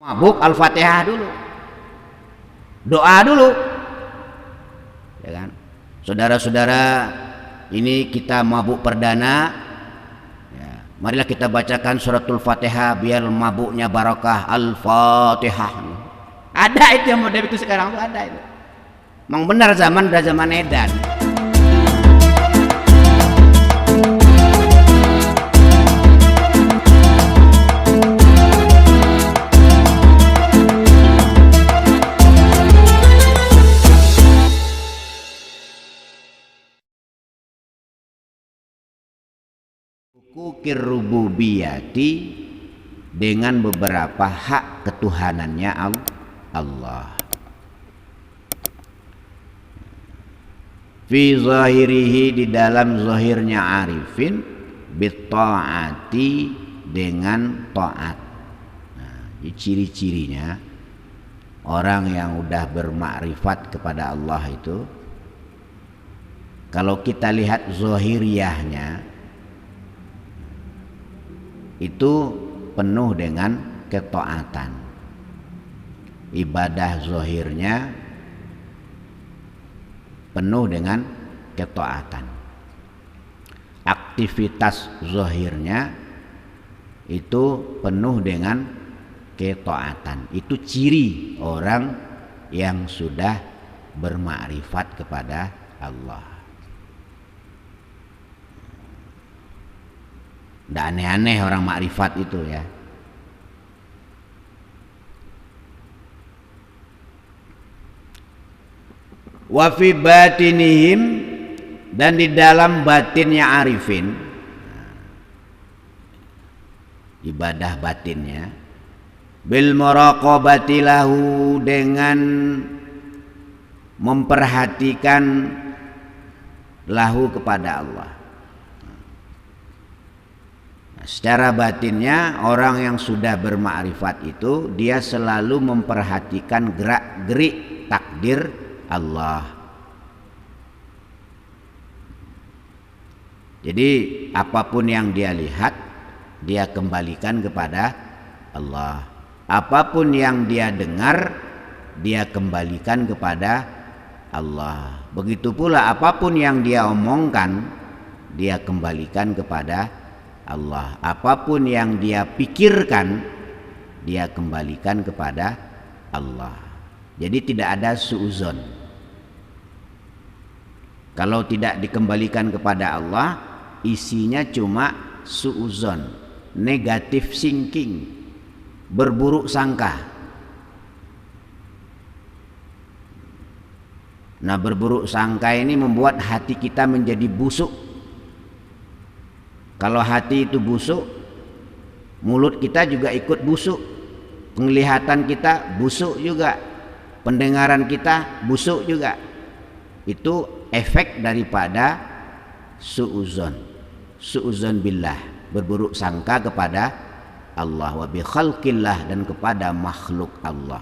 mabuk Al-Fatihah dulu, doa dulu, ya kan? Saudara-saudara, ini kita mabuk perdana, ya, marilah kita bacakan suratul Fatihah biar mabuknya barakah. Al-Fatihah. Ada itu yang model itu sekarang tuh ada itu. Memang benar zaman udah zaman edan. Hukukir rububiyati, dengan beberapa hak ketuhanannya Allah. Fi zahirihi, di dalam zahirnya arifin, bitta'ati, dengan taat. Nah, ciri-cirinya orang yang udah bermakrifat kepada Allah itu, kalau kita lihat zahiriyahnya itu penuh dengan ketaatan. Ibadah zahirnya penuh dengan ketaatan. Aktivitas zahirnya itu penuh dengan ketaatan. Itu ciri orang yang sudah bermakrifat kepada Allah. Tidak aneh-aneh orang makrifat itu ya. Wa fi batinihim, dan di dalam batinnya arifin, ibadah batinnya, bil muraqabati lahu, dengan memperhatikan lahu kepada Allah. Secara batinnya orang yang sudah bermakrifat itu dia selalu memperhatikan gerak-gerik takdir Allah. Jadi apapun yang dia lihat dia kembalikan kepada Allah. Apapun yang dia dengar dia kembalikan kepada Allah. Begitu pula apapun yang dia omongkan dia kembalikan kepada Allah. Apapun yang dia pikirkan dia kembalikan kepada Allah. Jadi tidak ada suuzon. Kalau tidak dikembalikan kepada Allah, isinya cuma suuzon, negatif thinking, berburuk sangka. Nah, berburuk sangka ini membuat hati kita menjadi busuk. Kalau hati itu busuk, mulut kita juga ikut busuk, penglihatan kita busuk juga, pendengaran kita busuk juga. Itu efek daripada suuzon, suuzon billah, berburuk sangka kepada Allah, wa bi khalqillah, dan kepada makhluk Allah.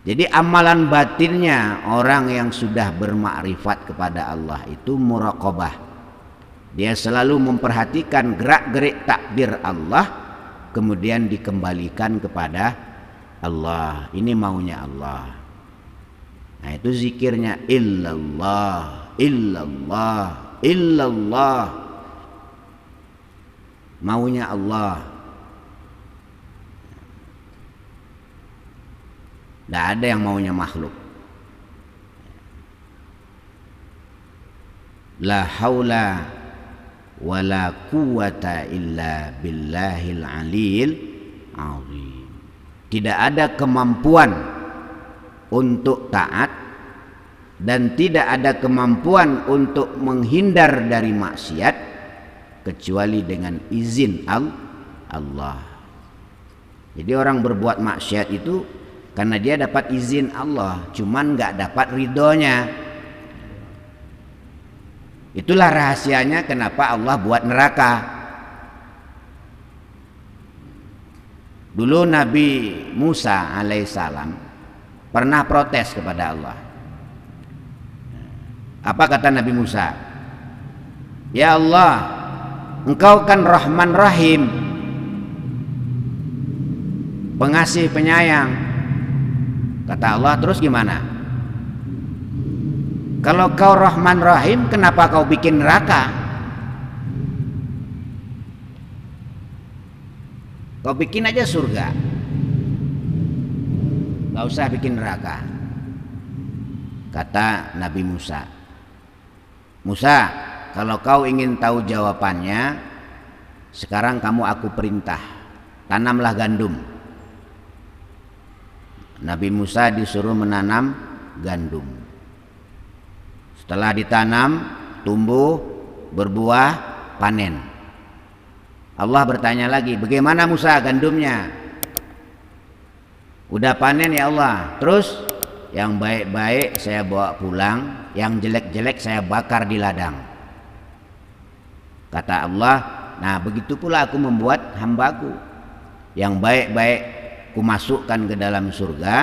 Jadi amalan batinnya orang yang sudah bermakrifat kepada Allah itu muraqabah. Dia selalu memperhatikan gerak-gerik takdir Allah, kemudian dikembalikan kepada Allah. Ini maunya Allah. Nah, itu zikirnya illallah, illallah, illallah. Maunya Allah. Tidak ada yang maunya makhluk. La haula wala quwata illa billahil aliyil azim. Tidak ada kemampuan untuk taat dan tidak ada kemampuan untuk menghindar dari maksiat kecuali dengan izin Allah. Jadi orang berbuat maksiat itu karena dia dapat izin Allah, cuman nggak dapat ridhonya. Itulah rahasianya kenapa Allah buat neraka. Dulu Nabi Musa alaihissalam pernah protes kepada Allah. Apa kata Nabi Musa? Ya Allah, Engkau kan Rahman Rahim. pengasih penyayang. Kata Allah, terus gimana? Kalau kau Rahman Rahim, kenapa kau bikin neraka? Kau bikin aja surga, gak usah bikin neraka. Kata Nabi Musa, Musa, kalau kau ingin tahu jawabannya, sekarang kamu aku perintah, tanamlah gandum. Nabi Musa disuruh menanam gandum. Setelah ditanam, tumbuh, berbuah, panen. Allah bertanya lagi, bagaimana Musa gandumnya? Udah panen ya Allah. Terus yang baik-baik saya bawa pulang, yang jelek-jelek saya bakar di ladang. Kata Allah, nah begitu pula aku membuat hambaku. Yang baik-baik ku masukkan ke dalam surga,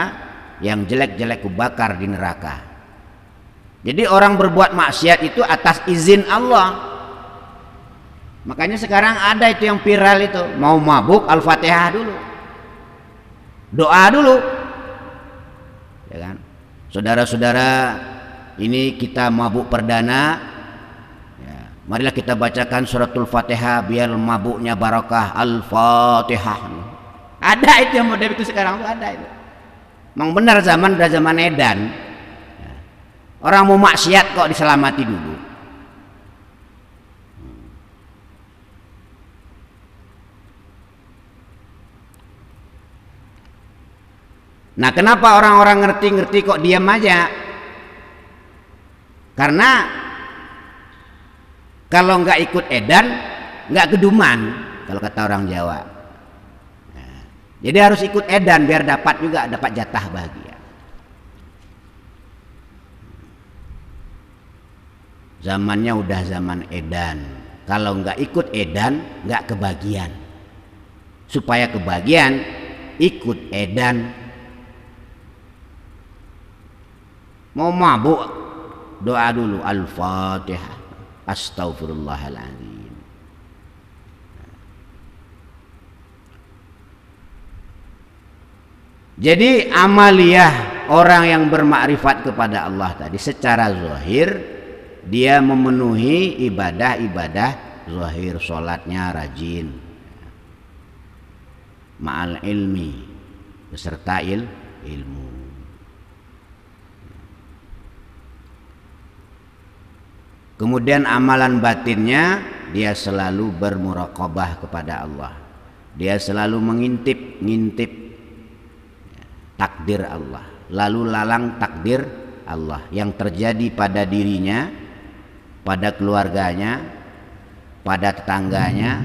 yang jelek-jelek ku bakar di neraka. Jadi orang berbuat maksiat itu atas izin Allah. Makanya sekarang ada itu yang viral itu, mau mabuk Al-Fatihah dulu, doa dulu, ya kan? Saudara-saudara, ini kita mabuk perdana, ya, marilah kita bacakan suratul Fatihah biar mabuknya barakah. Al-Fatihah. Ada itu yang model itu sekarang tuh, ada itu. Memang benar zaman udah zaman edan. Ya. Orang mau maksiat kok diselamati dulu. Nah, kenapa orang-orang ngerti-ngerti kok diam aja? Karena kalau nggak ikut edan, nggak keduman, kalau kata orang Jawa. Nah, jadi harus ikut edan biar dapat juga, dapat jatah bahagia. Zamannya udah zaman edan. Kalau nggak ikut edan, nggak kebagian. Supaya kebagian, ikut edan. Mau mabuk, doa dulu Al-Fatihah, Astaghfirullahaladzim. Jadi amaliyah orang yang bermakrifat kepada Allah tadi secara zahir, dia memenuhi ibadah-ibadah zahir, sholatnya rajin, ma'al ilmi, beserta ilmu. Kemudian amalan batinnya, dia selalu bermuraqabah kepada Allah. Dia selalu ngintip takdir Allah, lalu lalang takdir Allah yang terjadi pada dirinya, pada keluarganya, pada tetangganya,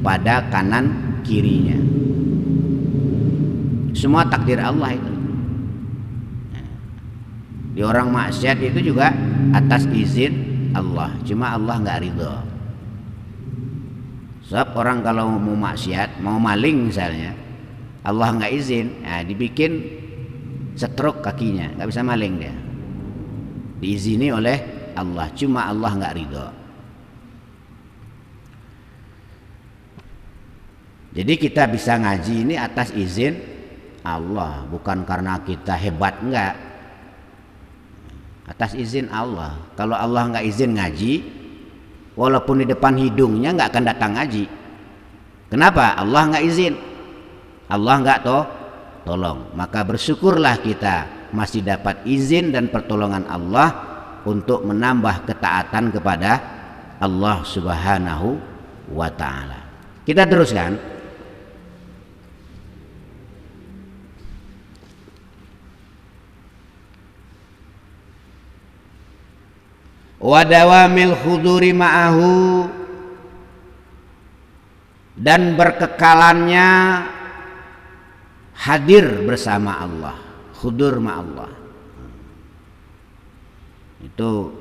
pada kanan kirinya. Semua takdir Allah itu. Di orang maksiat itu juga atas izin Allah, cuma Allah nggak ridho. Sebab orang kalau mau maksiat, mau maling misalnya, Allah nggak izin, nah, dibikin stroke kakinya, nggak bisa maling dia. Diizini oleh Allah, cuma Allah nggak ridho. Jadi kita bisa ngaji ini atas izin Allah, bukan karena kita hebat, enggak. Atas izin Allah. Kalau Allah nggak izin ngaji, walaupun di depan hidungnya nggak akan datang ngaji. Kenapa? Allah nggak izin, Allah nggak tolong. Maka bersyukurlah kita masih dapat izin dan pertolongan Allah untuk menambah ketaatan kepada Allah Subhanahu wa ta'ala. Kita teruskan. Wadawamil khuduri ma'ahu, dan berkekalannya hadir bersama Allah, khudur ma'allah. Itu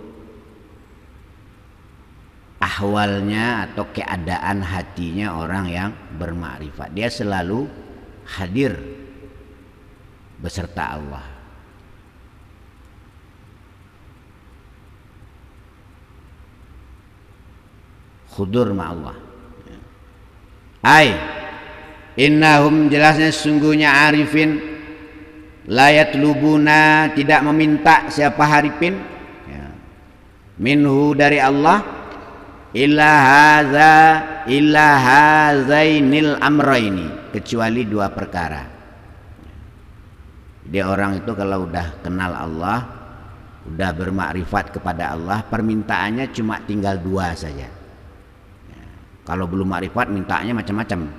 ahwalnya atau keadaan hatinya orang yang bermakrifat. Dia selalu hadir beserta Allah. Khudur ma'allah. Ai Innahum jelasnya sesungguhnya arifin la yatlubuna tidak meminta siapa harifin ya, minhu dari Allah illa hazainil amraini kecuali dua perkara. Dia orang itu kalau udah kenal Allah, udah bermakrifat kepada Allah, permintaannya cuma tinggal dua saja ya. Kalau belum makrifat mintanya macam-macam,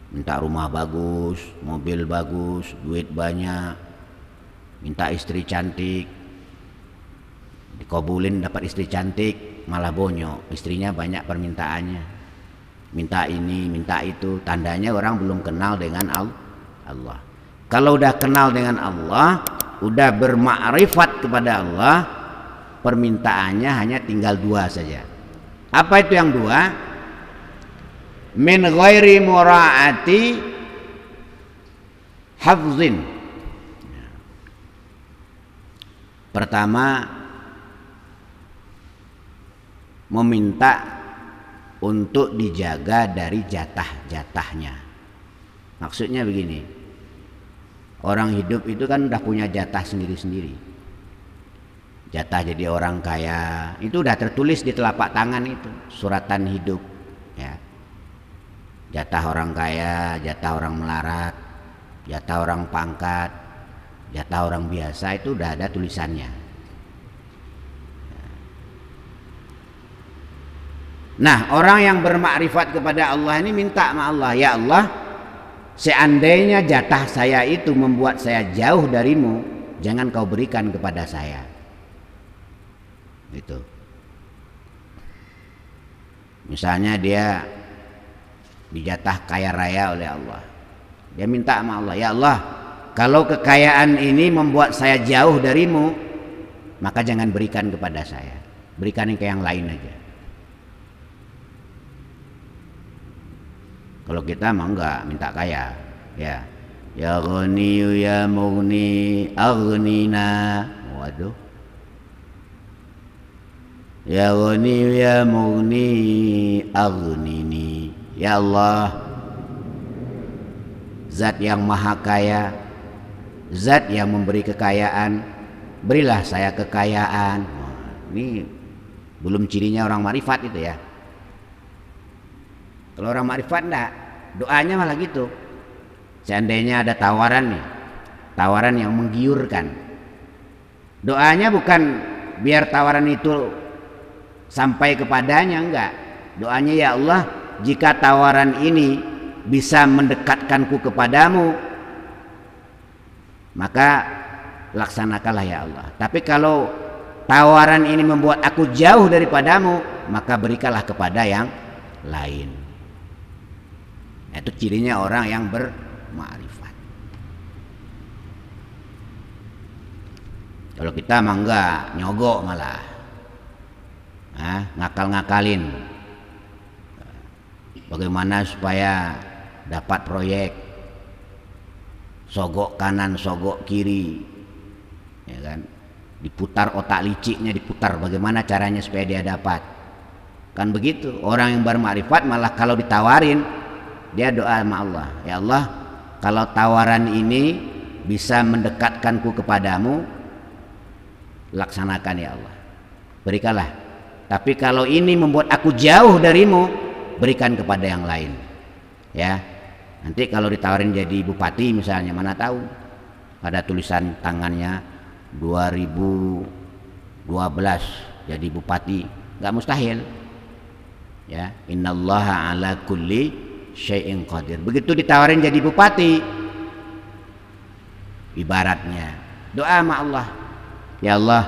minta rumah bagus, mobil bagus, duit banyak, minta istri cantik, dikabulin dapat istri cantik malah bonyok, istrinya banyak permintaannya, minta ini minta itu, tandanya orang belum kenal dengan Allah. Kalau udah kenal dengan Allah, udah bermakrifat kepada Allah, permintaannya hanya tinggal dua saja. Apa itu yang dua? Min ghairi mura'ati hafzin. Pertama, meminta untuk dijaga dari jatah-jatahnya. Maksudnya begini, orang hidup itu kan udah punya jatah sendiri-sendiri. Jatah jadi orang kaya itu udah tertulis di telapak tangan itu, suratan hidup ya. Jatah orang kaya, jatah orang melarat, jatah orang pangkat, jatah orang biasa itu udah ada tulisannya. Nah, orang yang bermakrifat kepada Allah ini minta sama Allah, ya Allah, seandainya jatah saya itu membuat saya jauh darimu, jangan kau berikan kepada saya. Itu. Misalnya dia dijatah kaya raya oleh Allah, dia minta sama Allah, ya Allah, kalau kekayaan ini membuat saya jauh darimu, maka jangan berikan kepada saya, berikan ke yang lain aja. Kalau kita mah enggak minta kaya, ya. Ya Ghani ya Mughni aghnina. Waduh. Ya Ghani ya Mughni aghnini. Ya Allah, Zat yang maha kaya, Zat yang memberi kekayaan, berilah saya kekayaan. Ini belum cirinya orang makrifat itu ya. Kalau orang makrifat enggak, doanya malah gitu. Seandainya ada tawaran nih, tawaran yang menggiurkan, doanya bukan biar tawaran itu sampai kepadanya, enggak. Doanya, ya Allah, jika tawaran ini bisa mendekatkanku kepadamu, maka laksanakanlah ya Allah. Tapi kalau tawaran ini membuat aku jauh daripadamu, maka berikanlah kepada yang lain. Itu cirinya orang yang bermakrifat. Kalau kita mah enggak, nyogok malah, ngakal-ngakalin. Bagaimana supaya dapat proyek, sogok kanan, sogok kiri, ya kan? Diputar otak liciknya, diputar bagaimana caranya supaya dia dapat. Kan begitu. Orang yang bermakrifat malah kalau ditawarin, dia doa sama Allah, ya Allah, kalau tawaran ini bisa mendekatkanku kepadamu, laksanakan ya Allah, berikanlah. Tapi kalau ini membuat aku jauh darimu, berikan kepada yang lain. Ya, nanti kalau ditawarin jadi bupati misalnya, mana tahu ada tulisan tangannya 2012 jadi bupati, nggak mustahil. Ya, innallaha ala kulli syai'in qadir. Begitu ditawarin jadi bupati, ibaratnya doa sama Allah, ya Allah,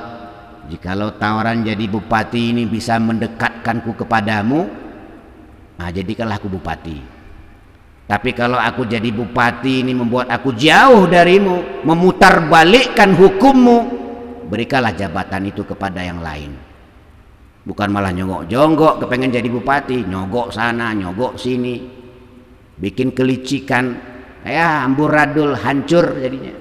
jikalau tawaran jadi bupati ini bisa mendekatkanku kepadamu, nah jadikanlah aku bupati. Tapi kalau aku jadi bupati ini membuat aku jauh darimu, memutarbalikkan hukummu, berikanlah jabatan itu kepada yang lain. Bukan malah nyogok-jonggok kepengen jadi bupati, nyogok sana, nyogok sini, bikin kelicikan, ya amburadul, hancur jadinya.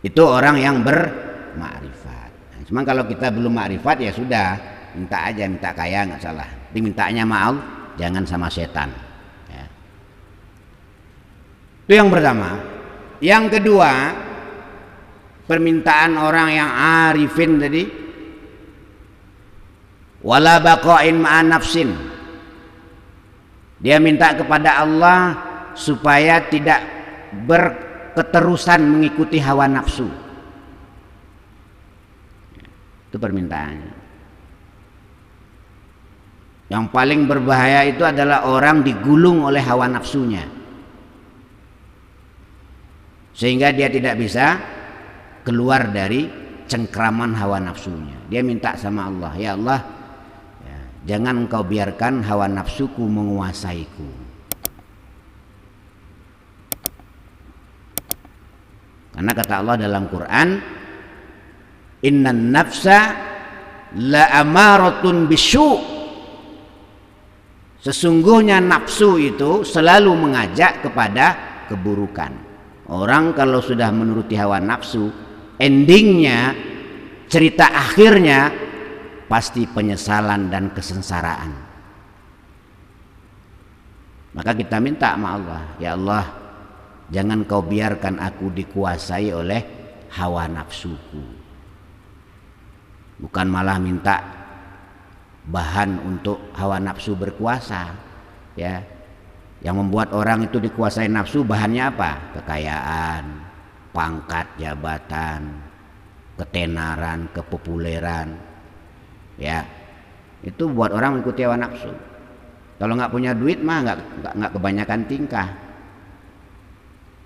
Itu orang yang bermakrifat. Nah, cuman kalau kita belum makrifat ya sudah, minta aja, minta kaya nggak salah. Dimintanya jangan sama setan. Ya. Itu yang pertama. Yang kedua, permintaan orang yang arifin tadi, wala baqain ma'an nafsin. Dia minta kepada Allah supaya tidak berketerusan mengikuti hawa nafsu. Itu permintaannya. Yang paling berbahaya itu adalah orang digulung oleh hawa nafsunya, sehingga dia tidak bisa keluar dari cengkraman hawa nafsunya. Dia minta sama Allah, ya Allah, ya, jangan engkau biarkan hawa nafsuku menguasaiku. Karena kata Allah dalam Quran, innan nafsa la amaratun bisyu'. Sesungguhnya nafsu itu selalu mengajak kepada keburukan. Orang kalau sudah menuruti hawa nafsu, endingnya, cerita akhirnya pasti penyesalan dan kesengsaraan. Maka kita minta sama Allah, ya Allah, jangan kau biarkan aku dikuasai oleh hawa nafsuku. Bukan malah minta bahan untuk hawa nafsu berkuasa, ya. Yang membuat orang itu dikuasai nafsu bahannya apa? Kekayaan, pangkat, jabatan, ketenaran, kepopuleran, ya. Itu buat orang mengikuti hawa nafsu. Kalau nggak punya duit mah nggak kebanyakan tingkah.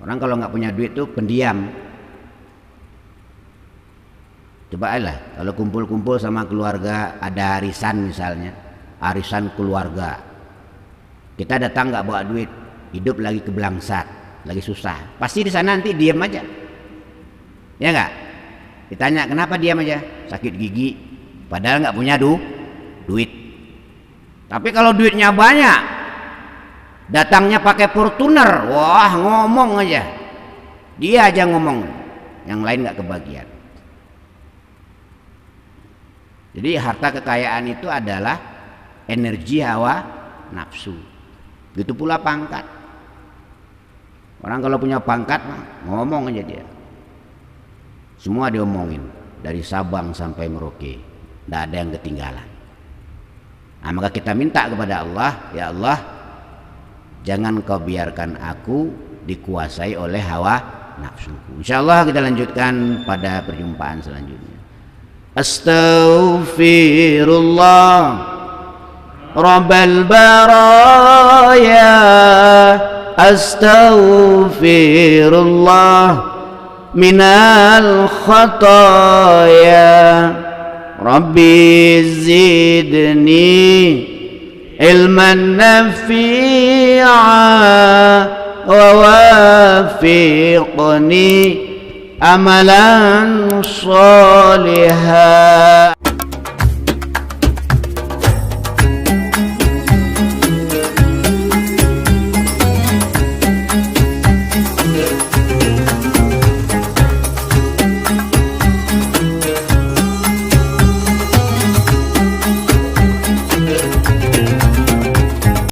Orang kalau nggak punya duit tuh pendiam. Coba lah kalau kumpul-kumpul sama keluarga, ada arisan misalnya, arisan keluarga, kita datang nggak bawa duit, hidup lagi kebelangsat, lagi susah, pasti di sana nanti diam aja, ya nggak? Ditanya kenapa diam aja, sakit gigi, padahal nggak punya duit. Tapi kalau duitnya banyak, datangnya pakai Fortuner, wah ngomong aja, dia aja ngomong, yang lain nggak kebagian. Jadi harta kekayaan itu adalah energi hawa nafsu. Begitu pula pangkat. Orang kalau punya pangkat ngomong aja dia. Semua diomongin dari Sabang sampai Merauke, tidak ada yang ketinggalan. Nah, maka kita minta kepada Allah, ya Allah, jangan kau biarkan aku dikuasai oleh hawa nafsuku. Insyaallah kita lanjutkan pada perjumpaan selanjutnya. Astaghfirullah Rabbal baraya, astaghfirullah minal khataya, Rabbi zidni ilman nafi'a wa wafiqni amalan salihah.